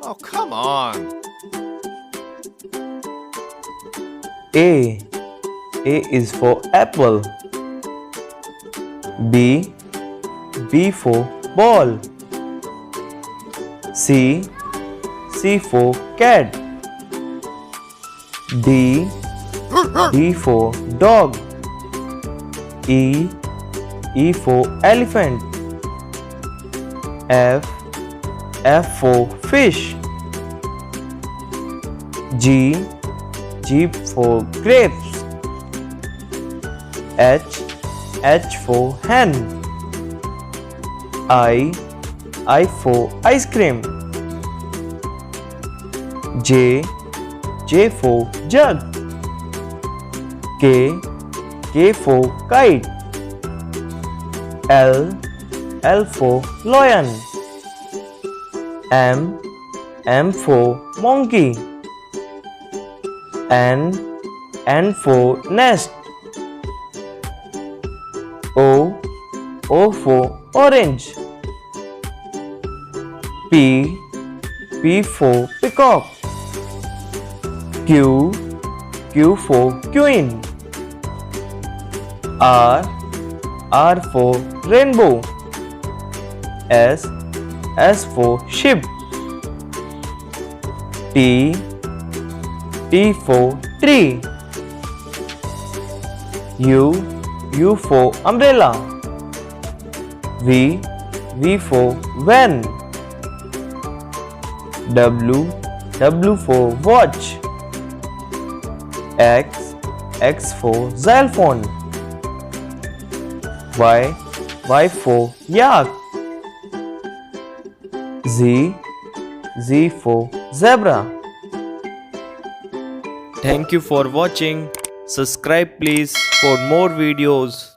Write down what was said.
Oh, come on. A. A is for apple. B. B for ball. C. C for cat. D. D for dog. E. E for elephant. F. F for fish. G. G for grapes. H. H for hen. I for ice cream. J. J for jug. K. K for kite. L for lion. M for monkey. N for nest. O for orange. P for peacock. Q for queen. R for rainbow. S for sheep. T for tree. U for umbrella. V for van. W for watch. X for xylophone. Y for yak. Z for zebra. Thank you for watching. Subscribe please for more videos.